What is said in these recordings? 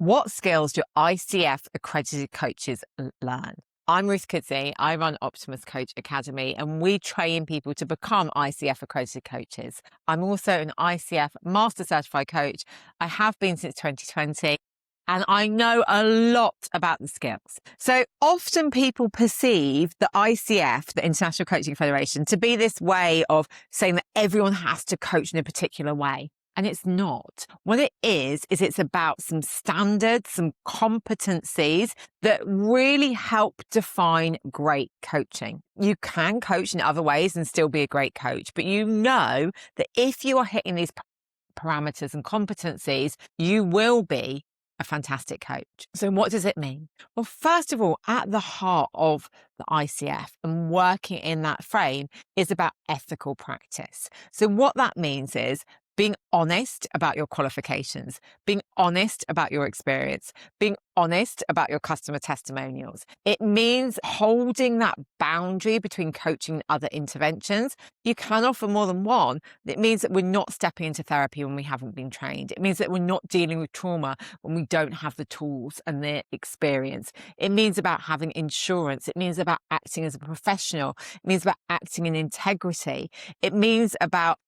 What skills do ICF accredited coaches learn? I'm Ruth Kudzi. I run Optimus Coach Academy, and we train people to become ICF accredited coaches. I'm also an ICF Master Certified Coach. I have been since 2020. And I know a lot about the skills. So often people perceive the ICF, the International Coaching Federation, to be this way of saying that everyone has to coach in a particular way. And it's not. What it is it's about some standards, some competencies that really help define great coaching. You can coach in other ways and still be a great coach, but you know that if you are hitting these parameters and competencies, you will be a fantastic coach. So what does it mean? Well, first of all, at the heart of the ICF and working in that frame is about ethical practice. So what that means is being honest about your qualifications, being honest about your experience, being honest about your customer testimonials. It means holding that boundary between coaching and other interventions. You can offer more than one. It means that we're not stepping into therapy when we haven't been trained. It means that we're not dealing with trauma when we don't have the tools and the experience. It means about having insurance. It means about acting as a professional. It means about acting in integrity. It means about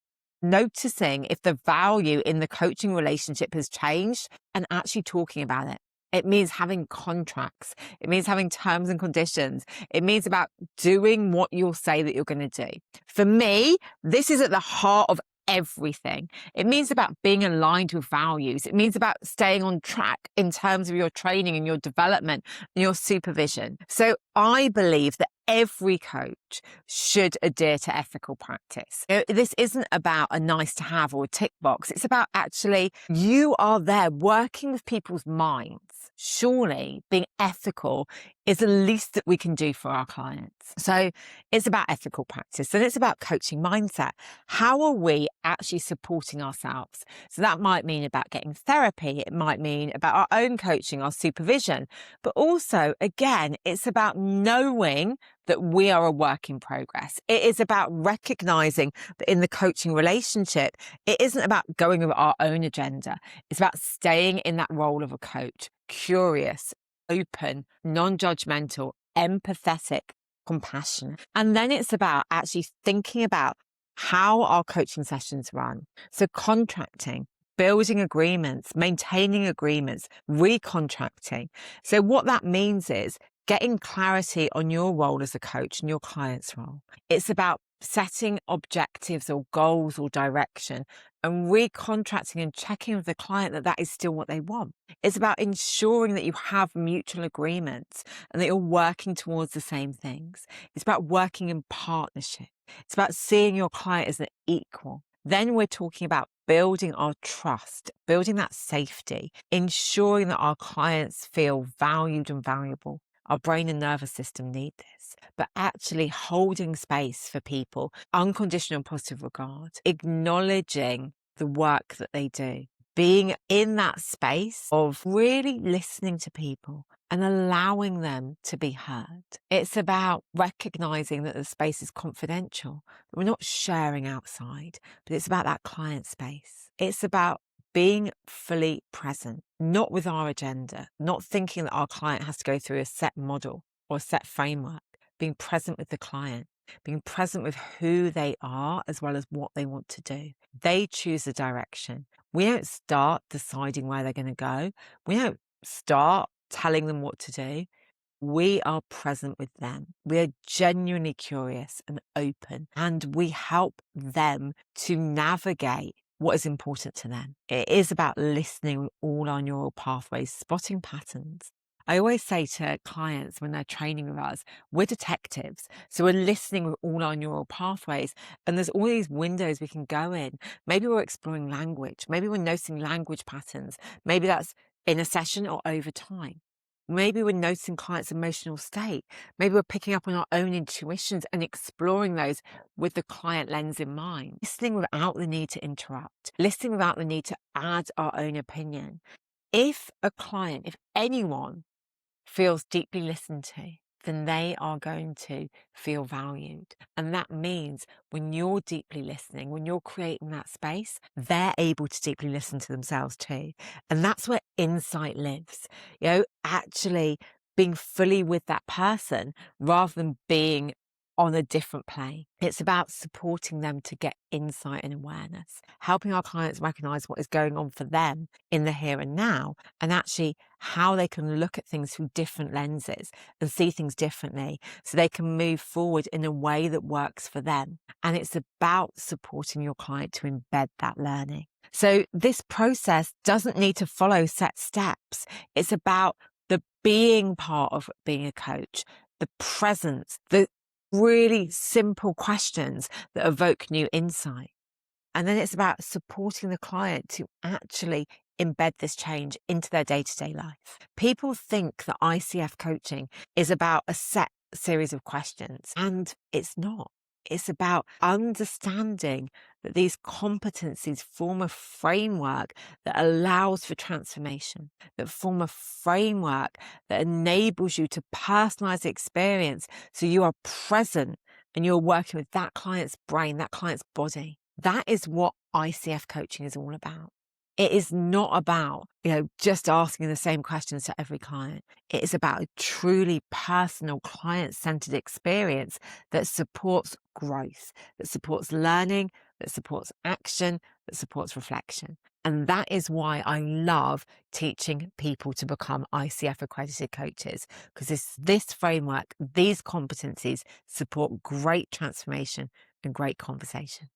noticing if the value in the coaching relationship has changed and actually talking about it. It means having contracts. It means having terms and conditions. It means about doing what you'll say that you're going to do. For me, this is at the heart of everything. It means about being aligned with values. It means about staying on track in terms of your training and your development and your supervision. So I believe that every coach should adhere to ethical practice. This isn't about a nice to have or a tick box. It's about actually you are there working with people's minds. Surely being ethical is the least that we can do for our clients. So it's about ethical practice and it's about coaching mindset. How are we actually supporting ourselves? So that might mean about getting therapy. It might mean about our own coaching, our supervision. But also, again, it's about knowing that we are a work in progress. It is about recognizing that in the coaching relationship, it isn't about going with our own agenda. It's about staying in that role of a coach, curious, open, non-judgmental, empathetic, compassionate. And then it's about actually thinking about how our coaching sessions run. So contracting, building agreements, maintaining agreements, recontracting. So what that means is getting clarity on your role as a coach and your client's role. It's about setting objectives or goals or direction and recontracting and checking with the client that that is still what they want. It's about ensuring that you have mutual agreements and that you're working towards the same things. It's about working in partnership. It's about seeing your client as an equal. Then we're talking about building our trust, building that safety, ensuring that our clients feel valued and valuable. Our brain and nervous system need this, but actually holding space for people, unconditional and positive regard, acknowledging the work that they do, being in that space of really listening to people and allowing them to be heard. It's about recognizing that the space is confidential, that we're not sharing outside, but it's about that client space. It's about being fully present, not with our agenda, not thinking that our client has to go through a set model or a set framework, being present with the client, being present with who they are as well as what they want to do. They choose the direction. We don't start deciding where they're going to go. We don't start telling them what to do. We are present with them. We are genuinely curious and open, and we help them to navigate what is important to them. It is about listening with all our neural pathways, spotting patterns. I always say to clients when they're training with us, we're detectives. So we're listening with all our neural pathways, and there's all these windows we can go in. Maybe we're exploring language. Maybe we're noticing language patterns. Maybe that's in a session or over time. Maybe we're noticing clients' emotional state. Maybe we're picking up on our own intuitions and exploring those with the client lens in mind. Listening without the need to interrupt. Listening without the need to add our own opinion. If a client, if anyone feels deeply listened to, then they are going to feel valued. And that means when you're deeply listening, when you're creating that space, they're able to deeply listen to themselves too. And that's where insight lives, actually being fully with that person rather than being on a different plane. It's about supporting them to get insight and awareness, helping our clients recognize what is going on for them in the here and now, and actually how they can look at things through different lenses and see things differently so they can move forward in a way that works for them. And it's about supporting your client to embed that learning. So this process doesn't need to follow set steps. It's about the being part of being a coach, the presence, the really simple questions that evoke new insight. And then it's about supporting the client to actually embed this change into their day-to-day life. People think that ICF coaching is about a set series of questions, and it's not. It's about understanding that these competencies form a framework that allows for transformation, that form a framework that enables you to personalize the experience so you are present and you're working with that client's brain, that client's body. That is what ICF coaching is all about. It is not about, just asking the same questions to every client. It is about a truly personal, client-centered experience that supports growth, that supports learning, that supports action, that supports reflection. And that is why I love teaching people to become ICF accredited coaches, because this framework, these competencies support great transformation and great conversation.